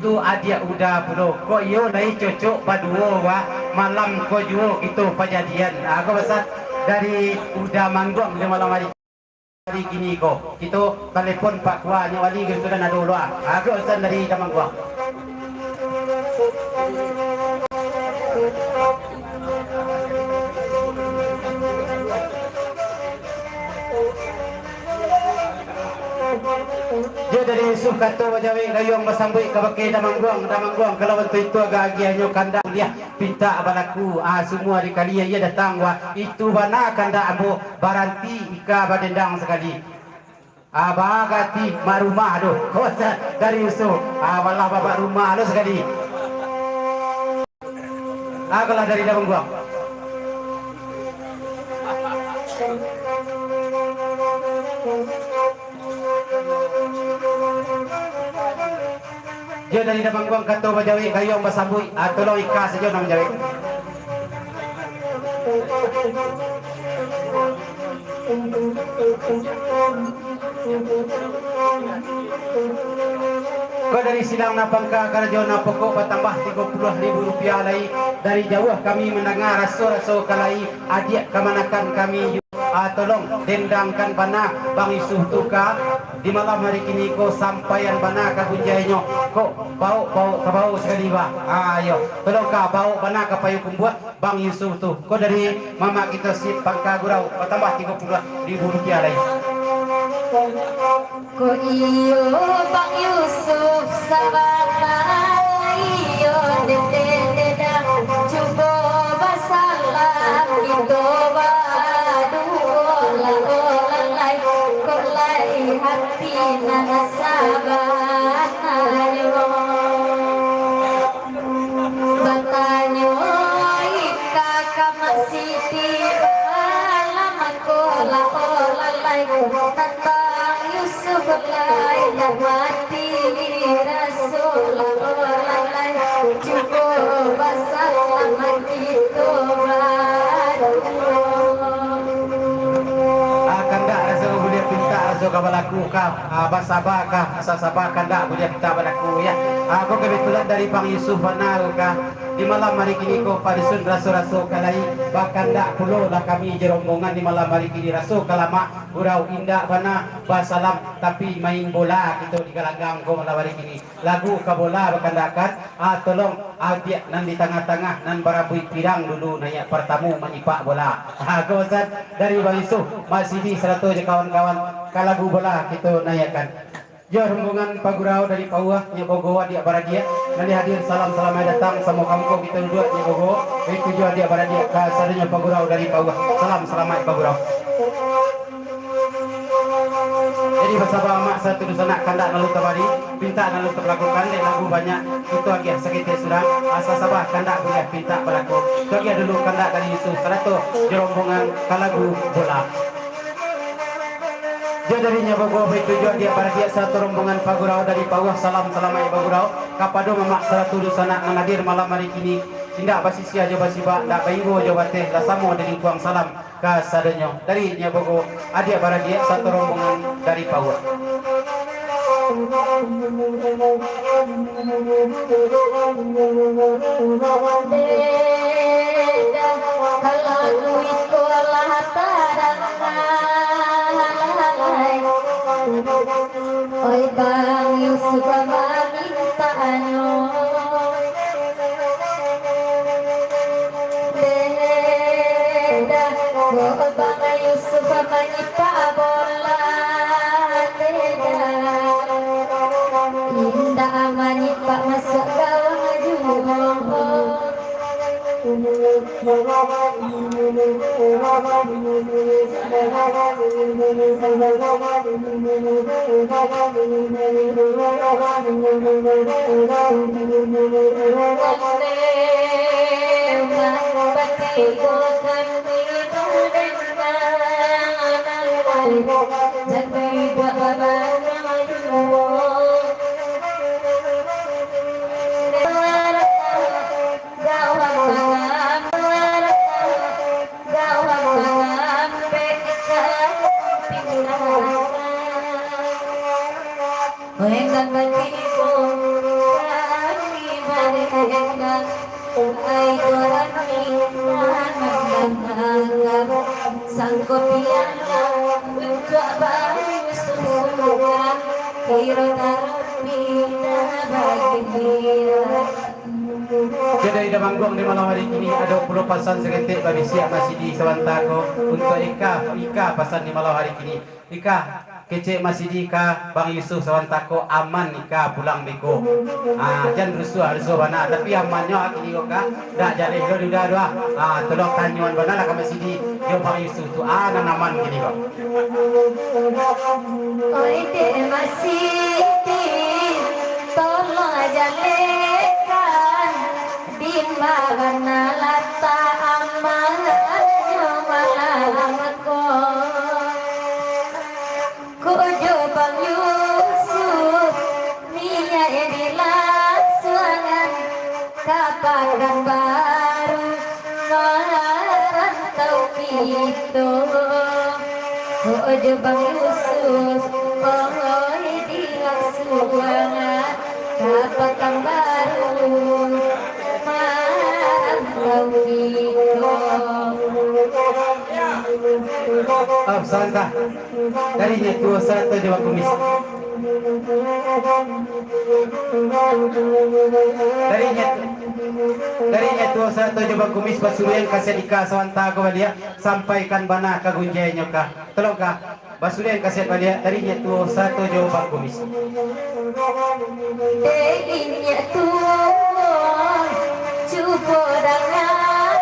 tu adia udah bro ko yo lai cocok paduo wa malam ko juo itu pajadian aku besar dari udah manggung di malam hari gini ko itu telepon pak kuanya wali gitu dan ada ulua aku besar dari Damangguang. Dia dari Yusuf kata wajawi gayung basambui kabake Damangguang kalau waktu itu agak agianyo kandang dia pinta abalaku semua di kali ia datang wa itu bana kanda ambo baranti ika badendang sekali bagati marumah aduh kosa dari Yusuf walah bapak rumah aduh sekali kalau dari Damangguang. Dia dari Damangguang kata bajawi gayung basambui tolong ika saja nama jawi. Kau dari Silang Napangka Karjo Napoko bertambah 30.000 rupiah lagi dari jauh kami mendengar rasul-rasul kalai adik kemanakan kami tolong dendangkan bana Bang Yusuf tuka di malam hari kini ko sampaian bana ka gunjainya ko bau sekali ba ayo tolong ka bau bana ka payu kumbuat Bang Yusuf tu ko dari mama kita si Pangka Gurau bertambah 30.000 rupiah lagi. Ko iyo Bang Yusuf sabana iyo dede cubo basalam gitu badu lalai ko lai hati nana sabana yo batanyo ika kamasiti alaman ko lalai tentang Yusuf lai mati Rasulullah lai cukup basalaman itu kanda rasul boleh pinta rasul kabalaku ka basaba ka asasaba kanda boleh pinta balaku ya aku kebetulan dari Bang Yusuf Banal ka di malam hari kini ko parisun rasul-rasul kalai bahkan dak pulo lah kami jerombongan di malam hari kini rasul kalama gurau indah bana basalam tapi main bola gitu di galanggang ko malam hari kini lagu ka bola bahkan dakan tolong dia nan di tengah-tengah nan barabui pirang dulu nanya pertamu menyipak bola kawasan dari Bang Yusuf masih di 100 je kawan-kawan kalagu bola gitu nanyakan. Ya rombongan Pagurau dari Pauah nya Bogowa dia baradia nanti hadir salam datang sama kamu kita dua nya Bogowa itu juga dia baradia ka sadanya Pagurau dari Pauah salam selamat Pagurau. Jadi bersama mak satu dusanak kandak nalu tabari pinta nalu terlakukan dan lagu banyak itu lagi sekitar sudah asa sabah kandak boleh pinta berlaku lagi dulu kandak dari Yusuf 100 rombongan kalagu bola. Dia darinya Bogowa itu juga dia pada dia satu rombongan Pagurau dari Pauah salam selamat Pagurau kapado mamak satu dusanak nganadir malam hari kini tindak basisi aja basiba dak baingo jawa teh lasamo dari kuang salam ka sadenyo dari nya Bogowa adia pada dia satu rombongan dari Pauah. Oi Bang Yusuf memintaanyo Deda Bang Yusuf menyita bola Deda Indah menyita masuk gawang juga When the ay gorani nananangam sangkopian untuk bayu susukan kiro tarapina baginira. Jadi ida manggung di malam hari ini ada 20 pasan segentik bagi siap masih di Sawantako untuk Ika pasan di malam hari ini. Ika kece masih di Ika Bang Yusuf Sawantako aman Ika pulang beko. Jangan rusuh bana tapi amannya akini Ika dak jadi dua. Tolong tanyuan bana lah masih di yo Bang Yusuf tu nang aman gini kok. Oi te masih di tolong aja lekan dimana lata amanatnya malamatku kujo Bang Yusuf niya edilaksuangan kapakan baru merantau itu kujo Bang Yusuf edilaksuangan kapakan baru Santa darinya tua satu Jawa Kumis darinya tua satu Jawa Kumis Basurian kasedika Sawantako badia sampaikan bana kagunjaynya kah tolong kah Basurian kaset badia darinya tua satu Jawa Kumis darinya tua cukup dangan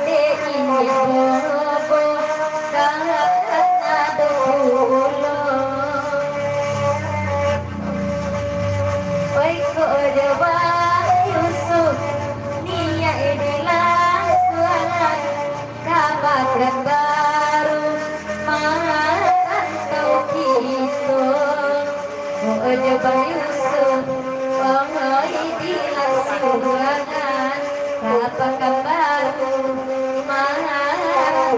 darinya bobo karena dulu oi Jawa Yusuf niya edilah suanan kapakan baru merantau gitu Jawa Yusuf edilah suanan kapakan baru merantau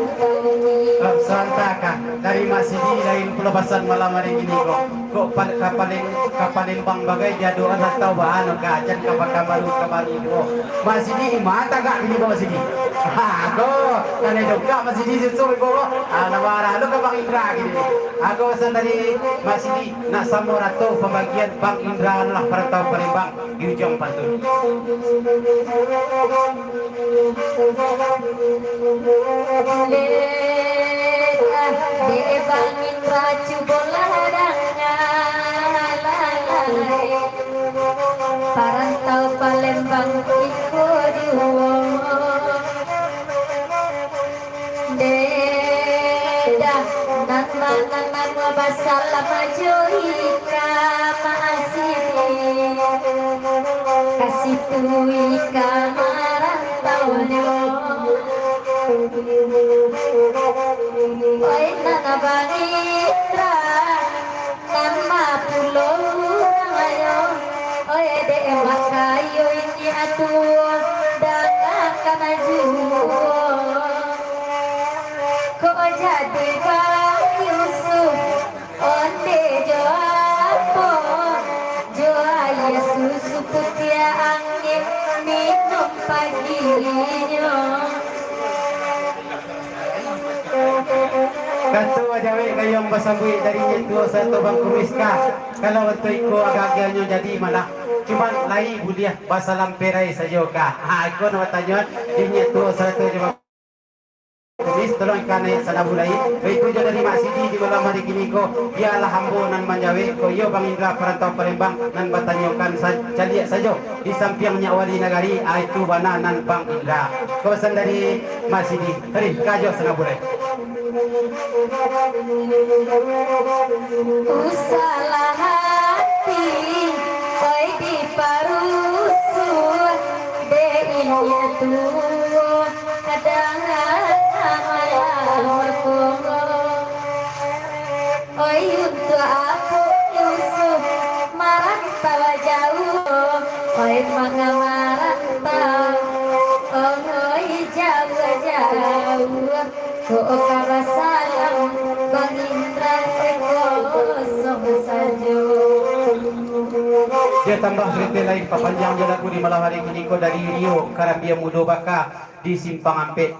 Santaka dari Masidi lain Pulau Basan malam hari ini kok kapalin bang bagai jaduan atau bahan kacan kabaru itu Masidi mata gak ini Masidi aku kan itu gak Masidi sesuai kok nama lu ke Bang Indra gini aku pesan dari Masidi nak samurato pembagian Bang Indra lah perantau Palembang di ujung Pantun Debangin raju bola dangalai Parantau Palembang ikut diuang Dedah nama basalah majoika maasini Kasih tuika marantau Oi nana Banitra nama pulau ayo oi de makayo ini atuh dagang kana juo kok jadi Bang Yusuf onde joapo joaya susu putih angin minum paginya Kanto ajawe kayong basabui dari tua satu Bang Kumiska kalau waktu iko agak-agaknya jadi malah cuman lai buliah bahasa lamperai saja kah aku nama tanya ini tua satu Bang Kumis tolong ikan sana bulai baik tujuan dari Mak Sidi di malam hari kini ko biarlah hambo nan manjawe ko yo Bang Indra perantau Palembang nan batanyokan caliak saja di sampingnya wali nagari itu bana nan Bang Indra kawasan dari Mak Sidi hari kajo sana bulai Usalah hati Koi di parusun Deinya tuh Kadang amalanku Oi untuk aku Yusuf Marantau jauh Oi manga marantau Oi jauh Kok kawa salam Bang Indra kosong saja Dia tambah cerita lain papanjang je lagu di malam hari kini ko dari Rio Karambia Mudo Baka di Simpang Ampek.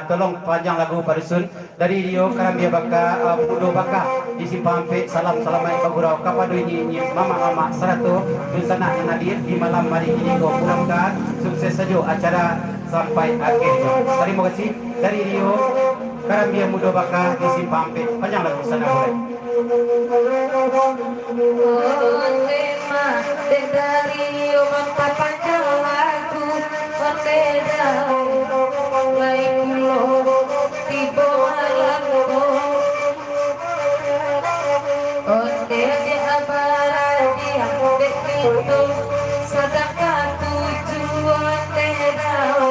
Tolong panjang lagu Parisun dari Rio Karambia Baka Mudo Baka di Simpang Ampek. Salam salamat bagurau kapadu ini mama-mama seratu dun sana yang hadir di malam hari kini ko. Mudah-mudahan sukses saja acara sampai akhirnya. Terima kasih dari Rio Karambia Mudo Baka di Simpang Ampek. Panjang lagu sana boleh. Tema dari mata panjang lagu berbeda lain lo di bawah onde di abaran dia begitu sedangkan tujuan tedau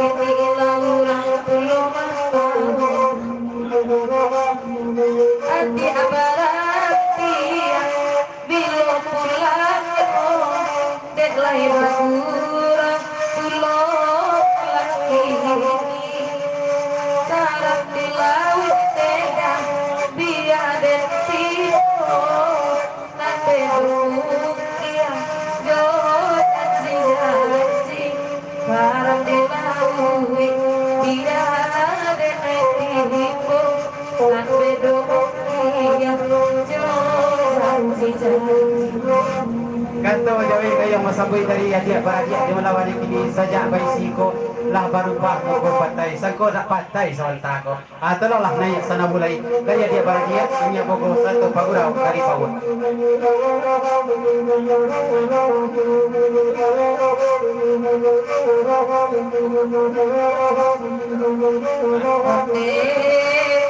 ini laurang belum ati abaran dia bila pulang dek lahir kurang pulau lagi tarap di laut tedang biar dek tio nanti dukia jauh janji tarap di laut biar dek tio nanti dukia jauh janji. Kanto jawi kayo masabay dari adik beradik di malam hari kini saja bayi ko lah baru pak mo patay sangko nak patay sa wanta ko. Tolonglah naik sana mulai dari adik beradik hanya bogo satu pagurau dari pawon.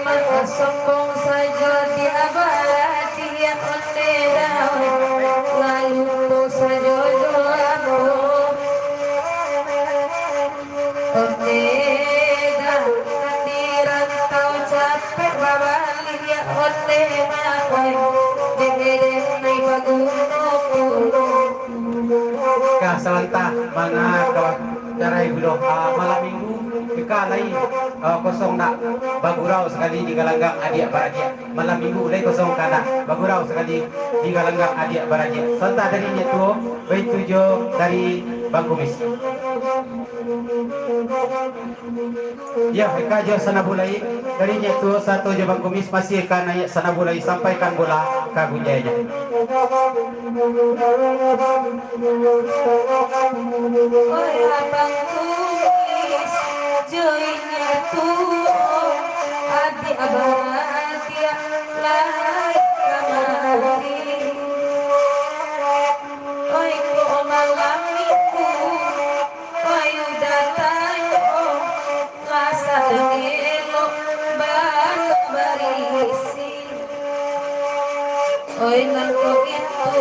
Maka sombong saja di abadi yang lalu saja aku dah di rantau capek babali ya onde makoy dede nai Ka salanta mga kawan daray gulo malam minggu Ika lain kosong nak bagurau sekali di galanggang adik beradik. Malam minggu lain kosong kana bagurau sekali di galanggang adik beradik. Serta dari nyetu bayi tujuh dari Bang Kumis. Ya, Ika jo sana bulai dari nyetu satu jo Bang Kumis masih akan naik sana bulai sampaikan bola kagunjanya. Oi abang kumis joinya tuh adik abang dia lai kamari oi ko malam minggu oi udah tayo rasa ngelo batu barisi oi nangko itu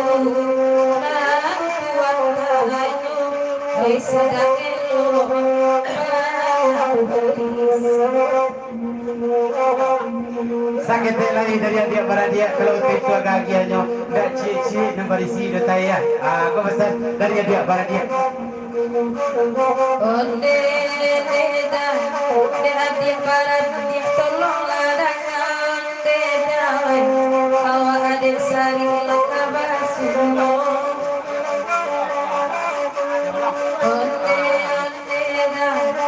nang kuat halanyo oi sedang elo Sakit lagi dari adik beradik kalau itu gagiannya dak cici nombor isi detai ya. Aku pesan dari adik beradik. onde deda de adik beradik tolonglah dengan deda bawa adik sari lakabasuno onde deda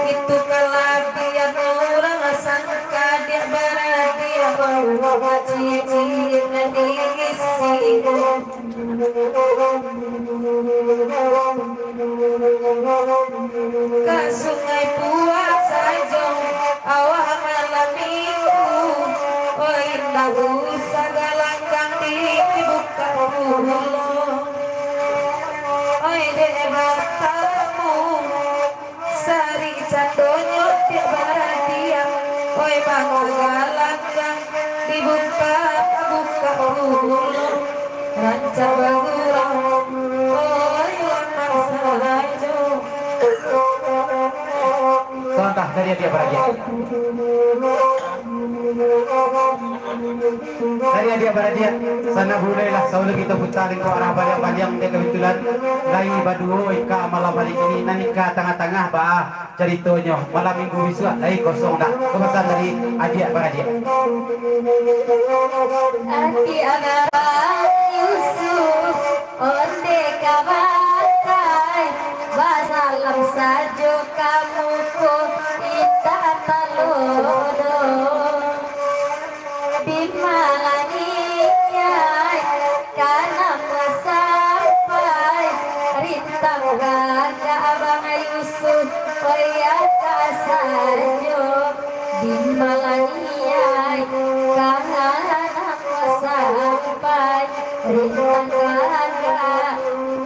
itu kelabian orang sangka dia beradik bawa cici diisi ke sungai puasa jong awak malam minggu oh indah segala kang dibuka dulu oh dek bertamu sari cadonyo tiap baradia oh bangga galakang dibuka dulu rancang bagurang oh lamang sahajo Contoh dari adik beradik. Dari adik beradik sana bulailah saula kita putarin ke arah baliang-baliang dia kebetulan lai baduo ika malam hari ini nanika tengah-tengah bah ceritanya malam minggu besok lai kosong dah kepesan dari adik beradik. Adik anak Yusuf onde kabatai basalam sajo kamu ko ita talodo bimalaniai kana sampai rintang gaga abang Yusuf koya kasajo bimalaniai kana sampai rintang gaga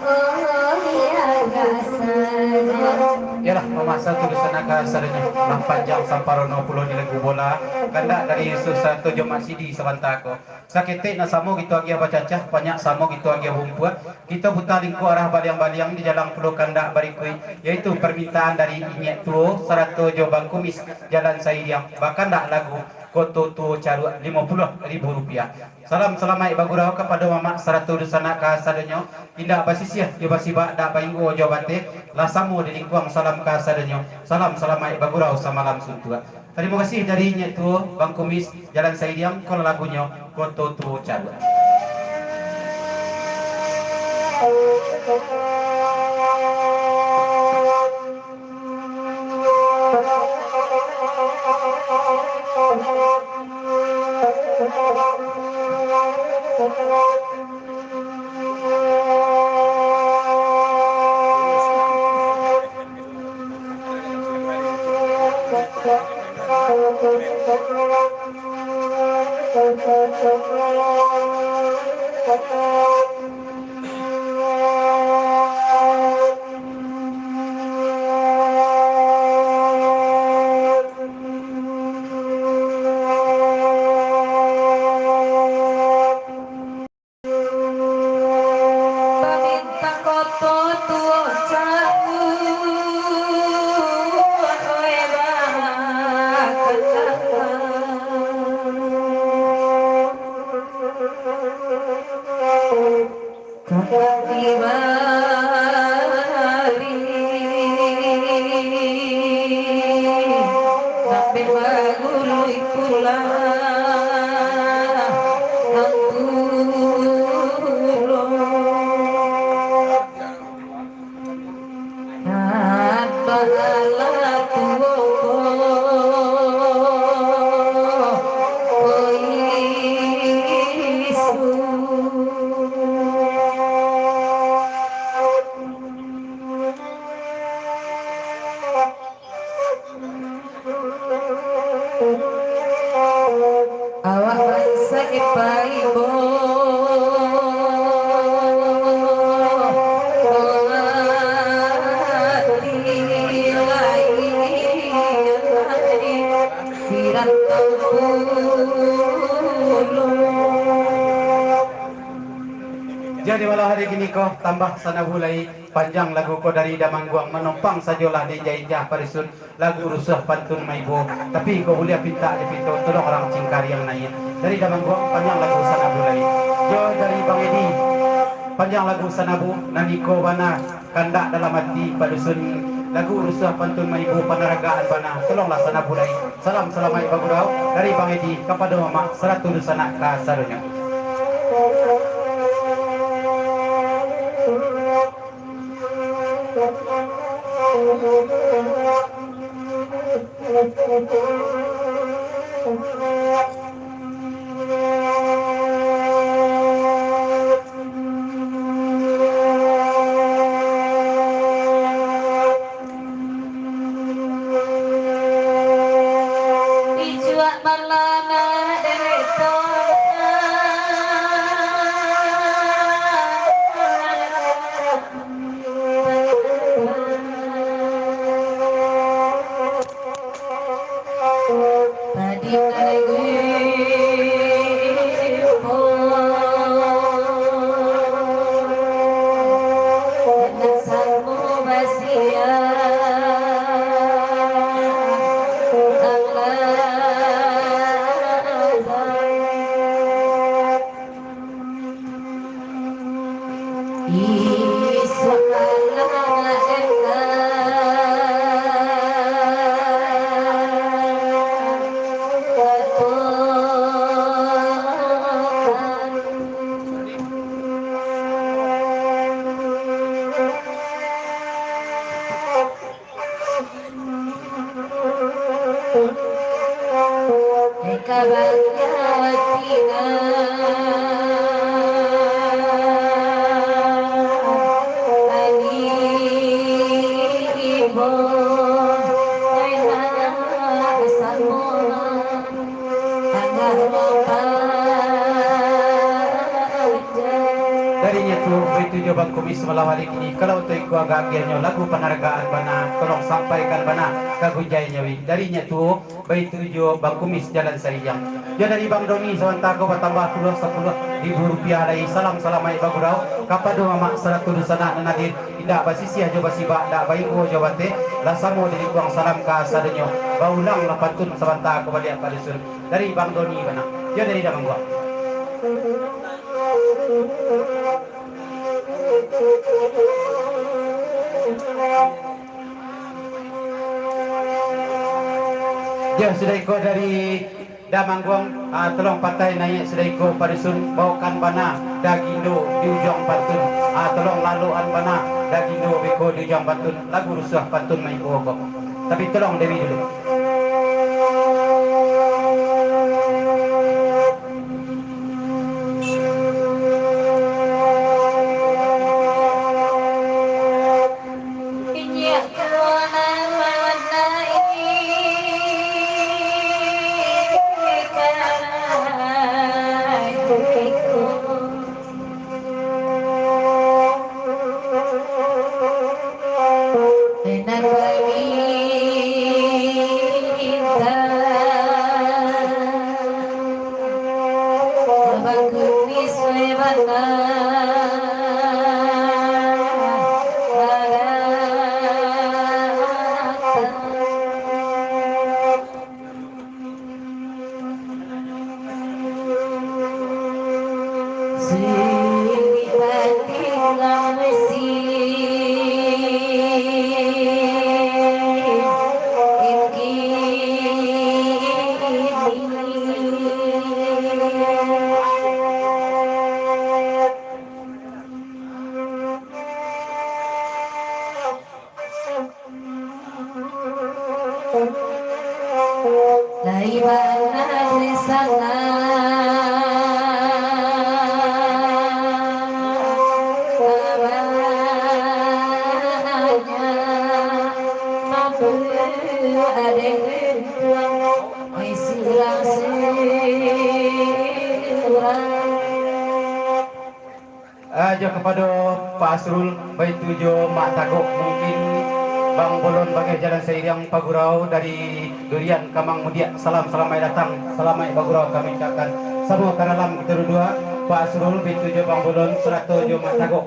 oh iya kasajo. Yalah memasa tulisan akasadanya lang panjang samparono pulo ni lagu bola kanda dari Yesus satu joma sidi sabantako sakete na samo gitu agia bacacah banyak samo gitu agia bumpua kita buta lingku arah baliang-baliang di jalan pulau kanda barikui yaitu permintaan dari inyek tuo sarato jobang kumis jalan sayang bahkan dak lagu koto tuo caru 50.000 rupiah. Salam selamat bagurau kepada mama saratu dusana kasadonyo indah basisia yo basiba da painggo jawate lasamu di lingkuang salam kasadonyo salam selamat bagurau samalam suntua. Terima kasih dari nyetu Bang Kumis Jalan Saidiam kalau lagunya Koto Tu Caru. Paminta koto tuo caru oe bakal kembali tapi bagului pulang angkulo abala tuo awak bangsa ipaibo Jadi malam hari gini kau tambah sana bulai panjang lagu kau dari Damangguang menumpang sajalah di jahijah parisun lagu rusuh pantun maibo tapi kau boleh pinta di pintu tolong orang cingkari yang naik dari Damangguang panjang lagu sana bulai jo dari Bang Edi panjang lagu sanabu naniko bana kandak dalam hati parisun lagu rusuh pantun maibo panaragaan bana tolonglah sana bulai salam selamat bagurau dari Bang Edi kepada mama 100 sana kasarunya. Dijuak balana dereto tadi naleguipo enak salmo basia Allah ibu enak samona anggar Darinya tu begitu jawab kumis malam hari ini kalau tu ikut agak akhirnya lagu penghargaan bana tolong sampaikan bana kagunjai nyawi darinya tu begitu jawab kumis jalan Sariang dia dari Bang Doni sementara kau bertambah 10 rupiah lagi salam ai bagurau kapado mama seratu dusana nadir tidak basisi aja basiba dak baiko jawate lasamo dari kuang salam ka sadenyo baulang lapatun sementara kau balik padisun dari Bang Doni bana dia dari damang gua ya sudah ikut dari Damangguang tolong patai naik sudah ikut padisun bawakan bana dagindo di ujung pantun tolong laluan bana dagindo beko di ujung pantun lagu rusuh pantun main kok tapi tolong Dewi dulu aja kepada Pak Asrul baik tujuh Mak Tagok mungkin Bang Bolon bagai jalan Seiring Pagurau dari Durian Kamang Mudia salam mai datang mai Pagurau kami ucapkan semua ke dalam kita berdua Pak Asrul baik tujuh Bang Bolon surat tujuh Mak Tagok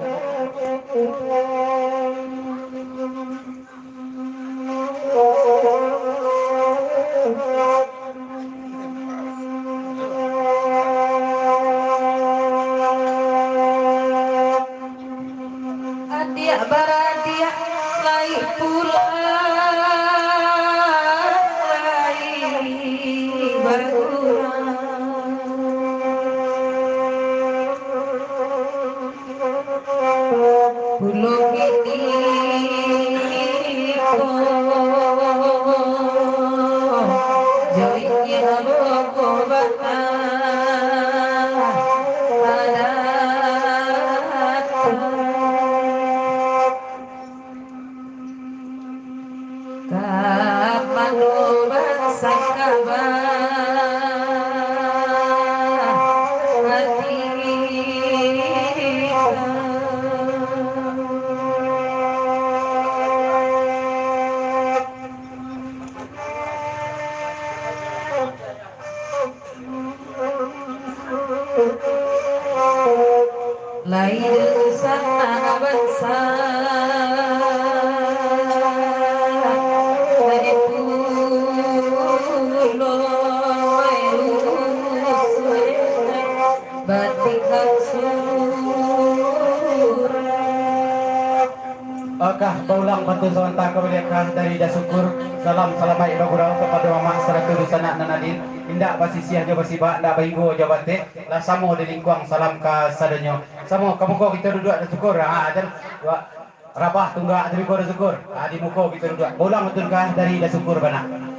Okah baulang bantu sementara kemudian dari Dasukur salam salamai bagurau kepada mama seratu dusana nanadin indak basisi aja basiba ndak bainggo jabate lah samo di lingkuang salam ka sadanyo samo kamu kok kita duduk Dasukur dan rabah tunggak dari kau Dasukur di muko kita duduk baulang betul kah dari Dasukur bana